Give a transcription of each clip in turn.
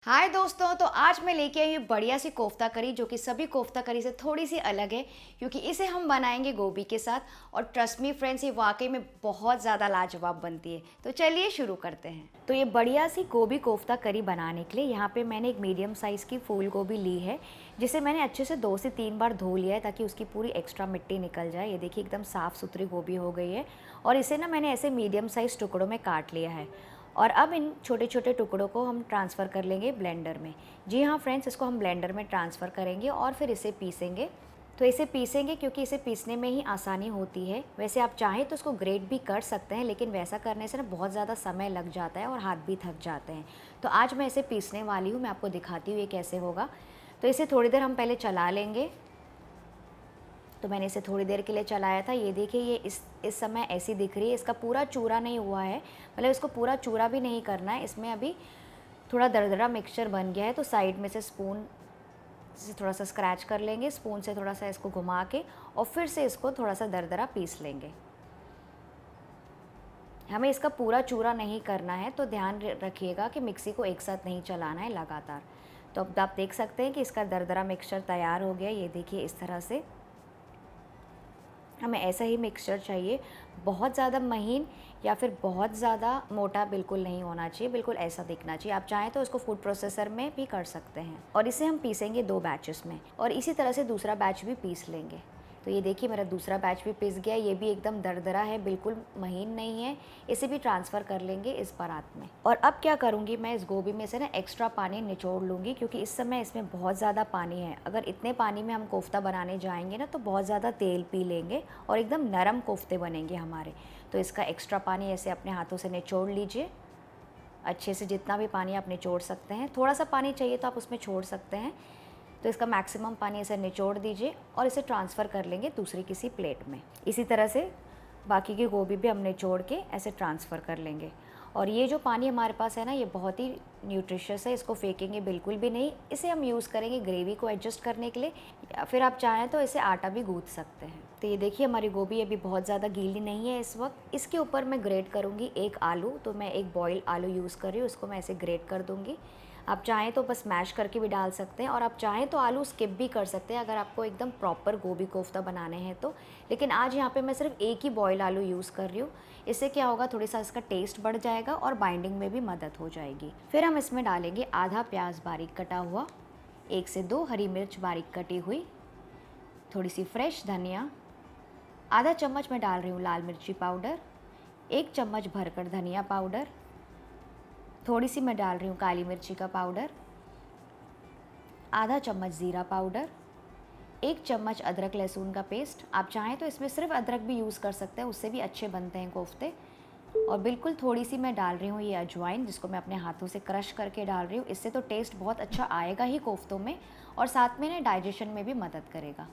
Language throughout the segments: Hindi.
हाय दोस्तों, तो आज मैं लेके आई हूँ बढ़िया सी कोफ्ता करी जो कि सभी कोफ्ता करी से थोड़ी सी अलग है क्योंकि इसे हम बनाएंगे गोभी के साथ। और ट्रस्ट मी फ्रेंड्स, ये वाकई में बहुत ज़्यादा लाजवाब बनती है। तो चलिए शुरू करते हैं। तो ये बढ़िया सी गोभी कोफ्ता करी बनाने के लिए यहाँ पे मैंने एक मीडियम साइज़ की फूल गोभी ली है, जिसे मैंने अच्छे से 2 से 3 बार धो लिया है ताकि उसकी पूरी एक्स्ट्रा मिट्टी निकल जाए। ये देखिए एकदम साफ़ सुथरी गोभी हो गई है। और इसे ना मैंने ऐसे मीडियम साइज़ टुकड़ों में काट लिया है। और अब इन छोटे छोटे टुकड़ों को हम ट्रांसफ़र कर लेंगे ब्लेंडर में। जी हाँ फ्रेंड्स, इसको हम ब्लेंडर में ट्रांसफ़र करेंगे और फिर इसे पीसेंगे। तो इसे पीसेंगे क्योंकि इसे पीसने में ही आसानी होती है। वैसे आप चाहें तो इसको ग्रेट भी कर सकते हैं, लेकिन वैसा करने से ना बहुत ज़्यादा समय लग जाता है और हाथ भी थक जाते हैं। तो आज मैं इसे पीसने वाली हूँ, मैं आपको दिखाती हूँ ये कैसे होगा। तो इसे थोड़ी देर हम पहले चला लेंगे। तो मैंने इसे थोड़ी देर के लिए चलाया था। ये देखिए, ये इस समय ऐसी दिख रही है। इसका पूरा चूरा नहीं हुआ है, मतलब इसको पूरा चूरा भी नहीं करना है। इसमें अभी थोड़ा दरदरा मिक्सचर बन गया है। तो साइड में से स्पून से थोड़ा सा स्क्रैच कर लेंगे, स्पून से थोड़ा सा इसको घुमा के, और फिर से इसको थोड़ा सा दरदरा पीस लेंगे। हमें इसका पूरा चूरा नहीं करना है, तो ध्यान रखिएगा कि मिक्सी को एक साथ नहीं चलाना है लगातार। तो अब आप देख सकते हैं कि इसका दरदरा मिक्सचर तैयार हो गया। ये देखिए इस तरह से हमें ऐसा ही मिक्सचर चाहिए। बहुत ज़्यादा महीन या फिर बहुत ज़्यादा मोटा बिल्कुल नहीं होना चाहिए, बिल्कुल ऐसा दिखना चाहिए। आप चाहें तो इसको फूड प्रोसेसर में भी कर सकते हैं। और इसे हम पीसेंगे 2 बैचेस में, और इसी तरह से दूसरा बैच भी पीस लेंगे। तो ये देखिए मेरा दूसरा बैच भी पिस गया। ये भी एकदम दरदरा है, बिल्कुल महीन नहीं है। इसे भी ट्रांसफ़र कर लेंगे इस परात में। और अब क्या करूँगी, मैं इस गोभी में से ना एक्स्ट्रा पानी निचोड़ लूँगी क्योंकि इस समय इसमें बहुत ज़्यादा पानी है। अगर इतने पानी में हम कोफ्ता बनाने जाएंगे ना तो बहुत ज़्यादा तेल पी लेंगे और एकदम नरम कोफ्ते बनेंगे हमारे। तो इसका एक्स्ट्रा पानी ऐसे अपने हाथों से निचोड़ लीजिए अच्छे से, जितना भी पानी आप निचोड़ सकते हैं। थोड़ा सा पानी चाहिए तो आप उसमें छोड़ सकते हैं। तो इसका मैक्सिमम पानी ऐसे निचोड़ दीजिए और इसे ट्रांसफ़र कर लेंगे दूसरी किसी प्लेट में। इसी तरह से बाकी की गोभी भी हम निचोड़ के ऐसे ट्रांसफ़र कर लेंगे। और ये जो पानी हमारे पास है ना, ये बहुत ही न्यूट्रिशियस है, इसको फेंकेंगे बिल्कुल भी नहीं। इसे हम यूज़ करेंगे ग्रेवी को एडजस्ट करने के लिए, या फिर आप चाहें तो इसे आटा भी गूँथ सकते हैं। तो ये देखिए हमारी गोभी अभी बहुत ज़्यादा गीली नहीं है इस वक्त। इसके ऊपर मैं ग्रेट करूँगी एक आलू। तो मैं एक बॉयल आलू यूज़ कर रही हूँ, उसको मैं ऐसे ग्रेट कर दूँगी। आप चाहें तो बस मैश करके भी डाल सकते हैं, और आप चाहें तो आलू स्किप भी कर सकते हैं अगर आपको एकदम प्रॉपर गोभी कोफ्ता बनाने हैं तो। लेकिन आज यहाँ पे मैं सिर्फ एक ही बॉयल आलू यूज़ कर रही हूँ। इससे क्या होगा, थोड़ी सा इसका टेस्ट बढ़ जाएगा और बाइंडिंग में भी मदद हो जाएगी। फिर हम इसमें डालेंगे आधा प्याज बारीक कटा हुआ, 1 से 2 हरी मिर्च बारीक कटी हुई, थोड़ी सी फ्रेश धनिया, आधा चम्मच मैं डाल रही हूँ लाल मिर्ची पाउडर, 1 चम्मच भरकर धनिया पाउडर, थोड़ी सी मैं डाल रही हूँ काली मिर्ची का पाउडर, आधा चम्मच ज़ीरा पाउडर, 1 चम्मच अदरक लहसुन का पेस्ट। आप चाहें तो इसमें सिर्फ अदरक भी यूज़ कर सकते हैं, उससे भी अच्छे बनते हैं कोफ्ते। और बिल्कुल थोड़ी सी मैं डाल रही हूँ ये अजवाइन, जिसको मैं अपने हाथों से क्रश करके डाल रही हूँ। इससे तो टेस्ट बहुत अच्छा आएगा ही कोफ्तों में, और साथ में ना डाइजेशन में भी मदद करेगा।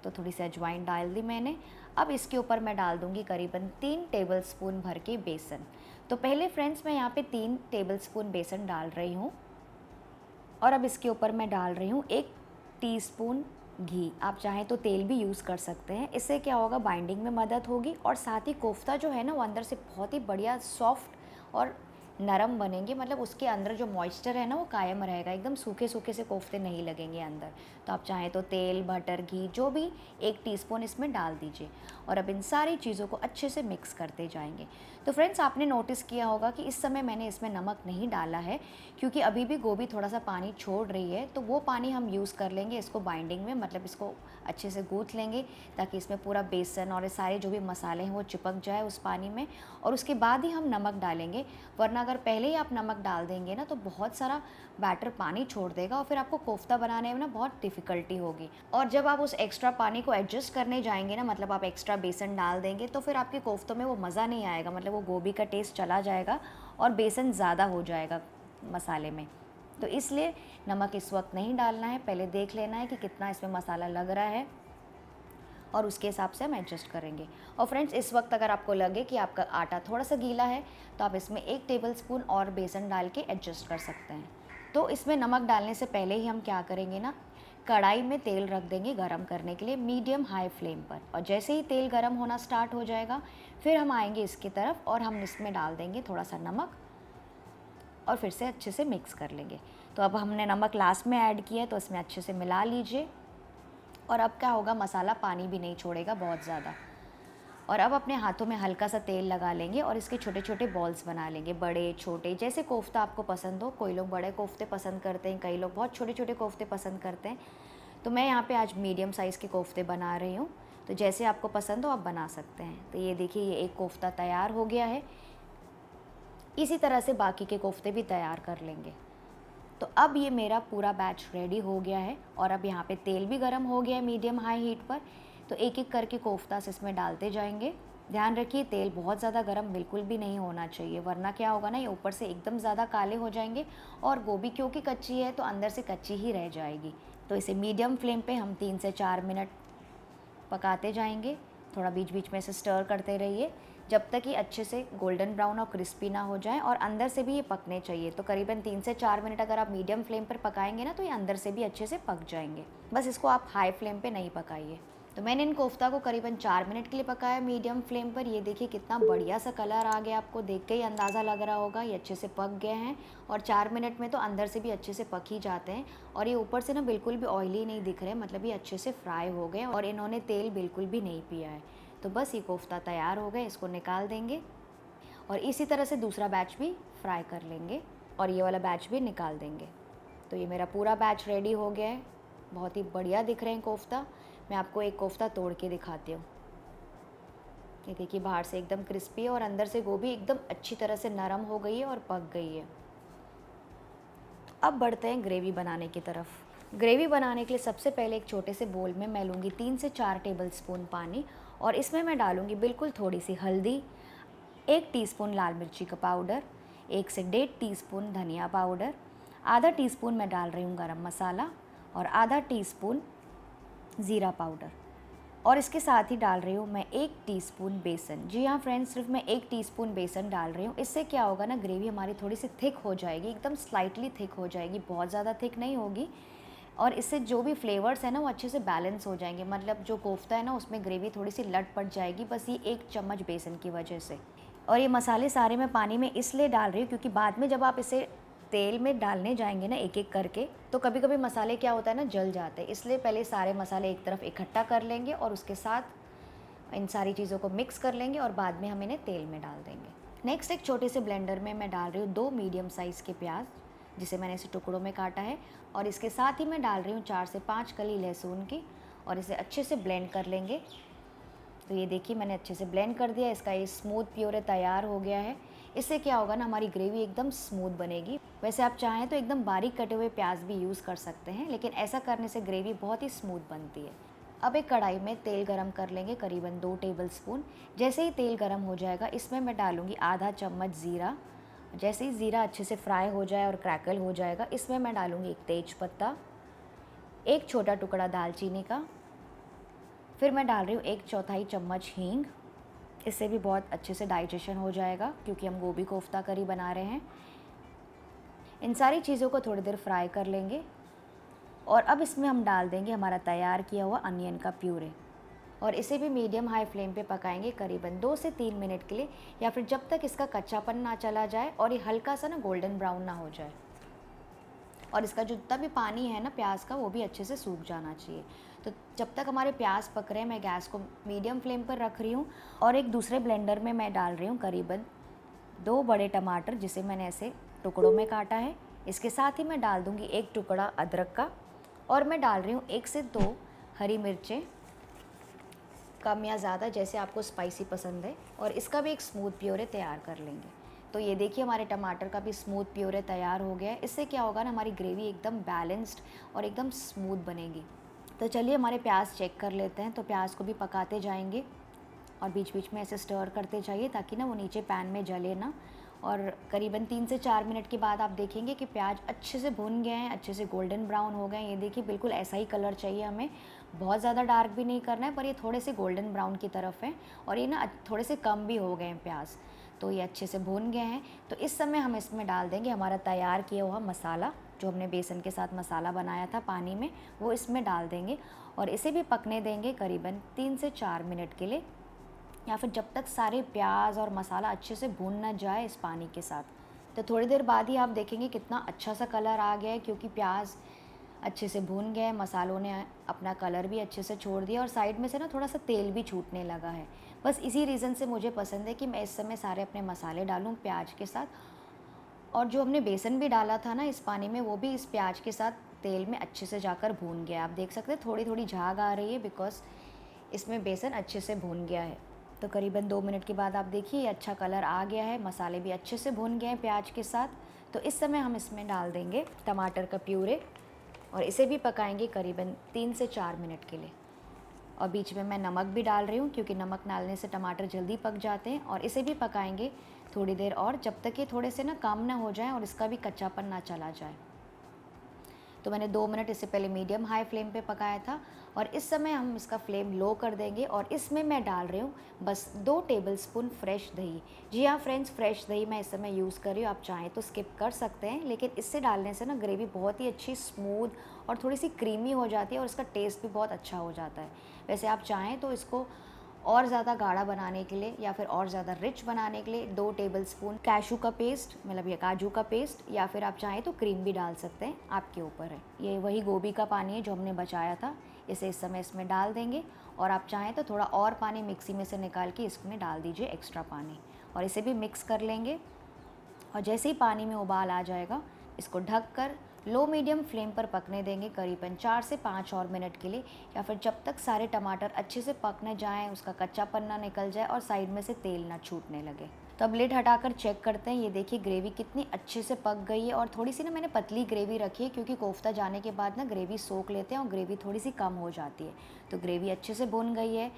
तो थोड़ी सी अजवाइन डाल दी मैंने। अब इसके ऊपर मैं डाल दूँगी करीबन 3 टेबलस्पून भर के बेसन। तो पहले फ्रेंड्स मैं यहाँ पे 3 टेबलस्पून बेसन डाल रही हूँ, और अब इसके ऊपर मैं डाल रही हूँ 1 टीस्पून घी। आप चाहें तो तेल भी यूज़ कर सकते हैं। इससे क्या होगा, बाइंडिंग में मदद होगी, और साथ ही कोफ्ता जो है ना, वो अंदर से बहुत ही बढ़िया सॉफ्ट और नरम बनेंगे। मतलब उसके अंदर जो मॉइस्चर है ना, वो कायम रहेगा, एकदम सूखे सूखे से कोफ्ते नहीं लगेंगे अंदर। तो आप चाहें तो तेल, बटर, घी जो भी 1 टीस्पून इसमें डाल दीजिए, और अब इन सारी चीज़ों को अच्छे से मिक्स करते जाएंगे। तो फ्रेंड्स, आपने नोटिस किया होगा कि इस समय मैंने इसमें नमक नहीं डाला है क्योंकि अभी भी गोभी थोड़ा सा पानी छोड़ रही है। तो वो पानी हम यूज़ कर लेंगे इसको बाइंडिंग में, मतलब इसको अच्छे से गूँथ लेंगे ताकि इसमें पूरा बेसन और ये सारे जो भी मसाले हैं वो चिपक जाए उस पानी में, और उसके बाद ही हम नमक डालेंगे। वरना अगर पहले ही आप नमक डाल देंगे ना तो बहुत सारा बैटर पानी छोड़ देगा, और फिर आपको कोफ्ता बनाने में ना बहुत डिफ़िकल्टी होगी। और जब आप उस एक्स्ट्रा पानी को एडजस्ट करने जाएंगे ना, मतलब आप एक्स्ट्रा बेसन डाल देंगे, तो फिर आपके कोफ्तों में वो मज़ा नहीं आएगा। मतलब वो गोभी का टेस्ट चला जाएगा और बेसन ज़्यादा हो जाएगा मसाले में। तो इसलिए नमक इस वक्त नहीं डालना है, पहले देख लेना है कि कितना इसमें मसाला लग रहा है, और उसके हिसाब से हम एडजस्ट करेंगे। और फ्रेंड्स, इस वक्त अगर आपको लगे कि आपका आटा थोड़ा सा गीला है तो आप इसमें 1 टेबलस्पून और बेसन डाल के एडजस्ट कर सकते हैं। तो इसमें नमक डालने से पहले ही हम क्या करेंगे ना, कढ़ाई में तेल रख देंगे गरम करने के लिए मीडियम हाई फ्लेम पर। और जैसे ही तेल गरम होना स्टार्ट हो जाएगा, फिर हम आएंगे इसकी तरफ और हम इसमें डाल देंगे थोड़ा सा नमक, और फिर से अच्छे से मिक्स कर लेंगे। तो अब हमने नमक लास्ट में ऐड किया है, तो इसमें अच्छे से मिला लीजिए। और अब क्या होगा, मसाला पानी भी नहीं छोड़ेगा बहुत ज़्यादा। और अब अपने हाथों में हल्का सा तेल लगा लेंगे और इसके छोटे छोटे बॉल्स बना लेंगे, बड़े छोटे, जैसे कोफ्ता आपको पसंद हो। कोई लोग बड़े कोफ्ते पसंद करते हैं, कई लोग बहुत छोटे छोटे कोफ्ते पसंद करते हैं। तो मैं यहाँ पे आज मीडियम साइज़ के कोफ्ते बना रही हूँ, तो जैसे आपको पसंद हो आप बना सकते हैं। तो ये देखिए, ये एक कोफ्ता तैयार हो गया है। इसी तरह से बाकी के कोफ्ते भी तैयार कर लेंगे। तो अब ये मेरा पूरा बैच रेडी हो गया है और अब यहाँ पे तेल भी गर्म हो गया है मीडियम हाई हीट पर। तो एक एक करके कोफ्तास इसमें डालते जाएंगे। ध्यान रखिए, तेल बहुत ज़्यादा गर्म बिल्कुल भी नहीं होना चाहिए, वरना क्या होगा ना, ये ऊपर से एकदम ज़्यादा काले हो जाएंगे और गोभी क्योंकि कच्ची है तो अंदर से कच्ची ही रह जाएगी। तो इसे मीडियम फ्लेम पे हम 3 से 4 मिनट पकाते जाएंगे। थोड़ा बीच बीच में इसे स्टर करते रहिए जब तक ये अच्छे से गोल्डन ब्राउन और क्रिस्पी ना हो जाए, और अंदर से भी ये पकने चाहिए। तो करीबन 3 से 4 मिनट अगर आप मीडियम फ्लेम पर पकाएंगे ना, तो ये अंदर से भी अच्छे से पक जाएंगे। बस इसको आप हाई फ्लेम पे नहीं पकाइए। तो मैंने इन कोफ्ता को करीबन 4 मिनट के लिए पकाया मीडियम फ्लेम पर। ये देखिए कितना बढ़िया सा कलर आ गया, आपको देख के ही अंदाज़ा लग रहा होगा ये अच्छे से पक गए हैं। और 4 मिनट में तो अंदर से भी अच्छे से पक ही जाते हैं। और ये ऊपर से ना बिल्कुल भी ऑयली नहीं दिख रहे, मतलब ये अच्छे से फ्राई हो गए और इन्होंने तेल बिल्कुल भी नहीं पिया है। तो बस ये कोफ्ता तैयार हो गए, इसको निकाल देंगे और इसी तरह से दूसरा बैच भी फ्राई कर लेंगे और ये वाला बैच भी निकाल देंगे। तो ये मेरा पूरा बैच रेडी हो गया है। बहुत ही बढ़िया दिख रहे हैं कोफ्ता। मैं आपको एक कोफ्ता तोड़ के दिखाती हूँ। ये देखिए, बाहर से एकदम क्रिस्पी है और अंदर से गोभी एकदम अच्छी तरह से नरम हो गई है और पक गई है। अब बढ़ते हैं ग्रेवी बनाने की तरफ। ग्रेवी बनाने के लिए सबसे पहले एक छोटे से बोल में मैं लूँगी 3 से 4 टेबलस्पून पानी और इसमें मैं डालूँगी बिल्कुल थोड़ी सी हल्दी, 1 टीस्पून लाल मिर्ची का पाउडर, 1 से 1.5 टीस्पून धनिया पाउडर, आधा टीस्पून मैं डाल रही हूँ गरम मसाला और आधा टीस्पून ज़ीरा पाउडर। और इसके साथ ही डाल रही हूँ मैं 1 टीस्पून बेसन। जी हाँ फ्रेंड्स, सिर्फ मैं 1 टीस्पून बेसन डाल रही हूँ। इससे क्या होगा ना, ग्रेवी हमारी थोड़ी सी थिक हो जाएगी, एकदम स्लाइटली थिक हो जाएगी, बहुत ज़्यादा थिक नहीं होगी। और इससे जो भी फ्लेवर्स है ना वो अच्छे से बैलेंस हो जाएंगे। मतलब जो कोफ्ता है ना उसमें ग्रेवी थोड़ी सी लट पट जाएगी, बस ये 1 चम्मच बेसन की वजह से। और ये मसाले सारे मैं पानी में इसलिए डाल रही हूँ क्योंकि बाद में जब आप इसे तेल में डालने जाएंगे ना एक एक करके, तो कभी कभी मसाले क्या होता है ना, जल जाते हैं। इसलिए पहले सारे मसाले एक तरफ इकट्ठा कर लेंगे और उसके साथ इन सारी चीज़ों को मिक्स कर लेंगे और बाद में हम इन्हें तेल में डाल देंगे। नेक्स्ट एक छोटे से ब्लेंडर में मैं डाल रही हूँ 2 मीडियम साइज़ के प्याज, जिसे मैंने इसे टुकड़ों में काटा है। और इसके साथ ही मैं डाल रही हूँ 4 से 5 कली लहसुन की और इसे अच्छे से ब्लेंड कर लेंगे। तो ये देखिए, मैंने अच्छे से ब्लेंड कर दिया। इसका ये स्मूथ प्यूरे तैयार हो गया है। इससे क्या होगा ना, हमारी ग्रेवी एकदम स्मूथ बनेगी। वैसे आप चाहें तो एकदम बारीक कटे हुए प्याज भी यूज़ कर सकते हैं, लेकिन ऐसा करने से ग्रेवी बहुत ही स्मूथ बनती है। अब एक कढ़ाई में तेल गरम कर लेंगे, करीबन 2 टेबलस्पून। जैसे ही तेल गरम हो जाएगा, इसमें मैं डालूँगी आधा चम्मच ज़ीरा। जैसे ही ज़ीरा अच्छे से फ्राई हो जाए और क्रैकल हो जाएगा, इसमें मैं डालूँगी 1 तेज पत्ता, 1 छोटा टुकड़ा दालचीनी का, फिर मैं डाल रही हूँ 1/4 चम्मच हींग। इससे भी बहुत अच्छे से डाइजेशन हो जाएगा क्योंकि हम गोभी कोफ्ता करी बना रहे हैं। इन सारी चीज़ों को थोड़ी देर फ्राई कर लेंगे और अब इसमें हम डाल देंगे हमारा तैयार किया हुआ अनियन का प्यूरे और इसे भी मीडियम हाई फ्लेम पे पकाएंगे करीबन 2 से 3 मिनट के लिए, या फिर जब तक इसका कच्चापन ना चला जाए और ये हल्का सा ना गोल्डन ब्राउन ना हो जाए। और इसका जो जितना भी पानी है ना प्याज का, वो भी अच्छे से सूख जाना चाहिए। तो जब तक हमारे प्याज पक रहे हैं, मैं गैस को मीडियम फ्लेम पर रख रही हूँ और एक दूसरे ब्लेंडर में मैं डाल रही हूँ करीबन 2 बड़े टमाटर, जिसे मैंने ऐसे टुकड़ों में काटा है। इसके साथ ही मैं डाल दूँगी 1 टुकड़ा अदरक का और मैं डाल रही हूँ 1 से 2 हरी मिर्चें, कम या ज़्यादा जैसे आपको स्पाइसी पसंद है। और इसका भी एक स्मूथ प्योरे तैयार कर लेंगे। तो ये देखिए, हमारे टमाटर का भी स्मूथ प्योरे तैयार हो गया है। इससे क्या होगा ना, हमारी ग्रेवी एकदम बैलेंस्ड और एकदम स्मूथ बनेगी। तो चलिए हमारे प्याज चेक कर लेते हैं। तो प्याज को भी पकाते जाएंगे और बीच बीच में ऐसे स्टर करते जाइए ताकि ना वो नीचे पैन में जले ना। और करीबन 3 से 4 मिनट के बाद आप देखेंगे कि प्याज अच्छे से भुन गए हैं, अच्छे से गोल्डन ब्राउन हो गए हैं। ये देखिए, बिल्कुल ऐसा ही कलर चाहिए हमें, बहुत ज़्यादा डार्क भी नहीं करना है, पर ये थोड़े से गोल्डन ब्राउन की तरफ है। और ये ना थोड़े से कम भी हो गए हैं प्याज, तो ये अच्छे से भुन गए हैं। तो इस समय हम इसमें डाल देंगे हमारा तैयार किया हुआ मसाला, जो हमने बेसन के साथ मसाला बनाया था पानी में, वो इसमें डाल देंगे और इसे भी पकने देंगे करीबन 3 से 4 मिनट के लिए, या फिर जब तक सारे प्याज और मसाला अच्छे से भून ना जाए इस पानी के साथ। तो थोड़ी देर बाद ही आप देखेंगे कितना अच्छा सा कलर आ गया है, क्योंकि प्याज अच्छे से भून गए, मसालों ने अपना कलर भी अच्छे से छोड़ दिया और साइड में से ना थोड़ा सा तेल भी छूटने लगा है। बस इसी रीज़न से मुझे पसंद है कि मैं इस समय सारे अपने मसाले डालूँ प्याज के साथ, और जो हमने बेसन भी डाला था ना इस पानी में, वो भी इस प्याज के साथ तेल में अच्छे से जाकर भून गया। आप देख सकते हैं थोड़ी थोड़ी झाग आ रही है, बिकॉज़ इसमें बेसन अच्छे से भून गया है। तो करीबन 2 मिनट के बाद आप देखिए ये अच्छा कलर आ गया है, मसाले भी अच्छे से भून गए हैं प्याज के साथ। तो इस समय हम इसमें डाल देंगे टमाटर का प्यूरे और इसे भी पकाएंगे करीबन 3 से 4 मिनट के लिए। और बीच में मैं नमक भी डाल रही हूँ, क्योंकि नमक डालने से टमाटर जल्दी पक जाते हैं। और इसे भी पकाएंगे थोड़ी देर और, जब तक ये थोड़े से ना कम ना हो जाए और इसका भी कच्चापन ना चला जाए। तो मैंने 2 मिनट इससे पहले मीडियम हाई फ्लेम पे पकाया था, और इस समय हम इसका फ्लेम लो कर देंगे। और इसमें मैं डाल रही हूँ बस 2 टेबलस्पून फ्रेश दही। जी हाँ फ्रेंड्स, फ्रेश दही मैं इस समय यूज़ कर रही हूँ, आप चाहें तो स्किप कर सकते हैं, लेकिन इससे डालने से ना ग्रेवी बहुत ही अच्छी स्मूथ और थोड़ी सी क्रीमी हो जाती है और इसका टेस्ट भी बहुत अच्छा हो जाता है। वैसे आप चाहें तो इसको और ज़्यादा गाढ़ा बनाने के लिए या फिर और ज़्यादा रिच बनाने के लिए 2 टेबलस्पून कैशू का पेस्ट, मतलब ये काजू का पेस्ट, या फिर आप चाहें तो क्रीम भी डाल सकते हैं, आपके ऊपर है। ये वही गोभी का पानी है जो हमने बचाया था, इसे इस समय इसमें डाल देंगे। और आप चाहें तो थोड़ा और पानी मिक्सी में से निकाल के इसमें डाल दीजिए, एक्स्ट्रा पानी, और इसे भी मिक्स कर लेंगे। और जैसे ही पानी में उबाल आ जाएगा, इसको ढक कर लो मीडियम फ्लेम पर पकने देंगे करीबन 4 से 5 और मिनट के लिए, या फिर जब तक सारे टमाटर अच्छे से पक न जाएँ, उसका कच्चापन ना निकल जाए और साइड में से तेल ना छूटने लगे। तो अब लिड हटाकर चेक करते हैं। ये देखिए ग्रेवी कितनी अच्छे से पक गई है, और थोड़ी सी ना मैंने पतली ग्रेवी रखी है, क्योंकि कोफ्ता जाने के बाद ना ग्रेवी सोख लेते हैं और ग्रेवी थोड़ी सी कम हो जाती है। तो ग्रेवी अच्छे से भुन गई है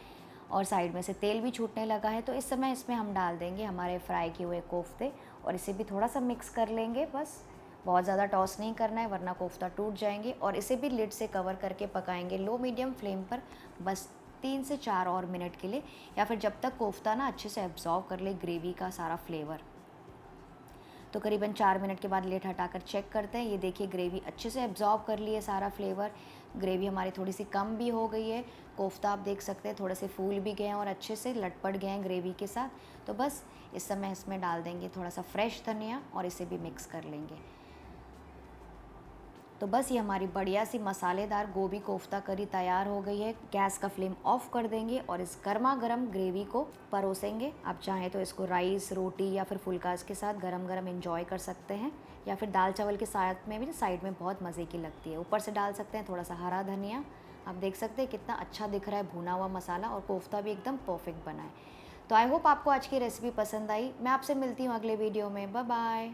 और साइड में से तेल भी छूटने लगा है। तो इस समय इसमें हम डाल देंगे हमारे फ्राई किए हुए कोफ्ते, और इसे भी थोड़ा सा मिक्स कर लेंगे। बस बहुत ज़्यादा टॉस नहीं करना है, वरना कोफ्ता टूट जाएंगे। और इसे भी लिड से कवर करके पकाएंगे लो मीडियम फ्लेम पर, बस 3 से 4 और मिनट के लिए, या फिर जब तक कोफ्ता ना अच्छे से एब्जॉर्व कर ले ग्रेवी का सारा फ्लेवर। तो करीबन 4 मिनट के बाद लिड हटाकर चेक करते हैं। ये देखिए ग्रेवी अच्छे से एब्जॉर्ब कर ली है सारा फ्लेवर। ग्रेवी हमारी थोड़ी सी कम भी हो गई है। कोफ्ता आप देख सकते हैं थोड़े से फूल भी गए हैं और अच्छे से लटपट गए हैं ग्रेवी के साथ। तो बस इस समय इसमें डाल देंगे थोड़ा सा फ्रेश धनिया और इसे भी मिक्स कर लेंगे। तो बस ये हमारी बढ़िया सी मसालेदार गोभी कोफ्ता करी तैयार हो गई है। गैस का फ्लेम ऑफ कर देंगे और इस गर्मा गर्म ग्रेवी को परोसेंगे। आप चाहें तो इसको राइस, रोटी या फिर फुल्का के साथ गरम गरम एंजॉय कर सकते हैं, या फिर दाल चावल के साथ में भी साइड में बहुत मज़े की लगती है। ऊपर से डाल सकते हैं थोड़ा सा हरा धनिया। आप देख सकते हैं कितना अच्छा दिख रहा है भुना हुआ मसाला, और कोफ्ता भी एकदम परफेक्ट बना है। तो आई होप आपको आज की रेसिपी पसंद आई। मैं आपसे मिलती हूँ अगले वीडियो में। Bye bye.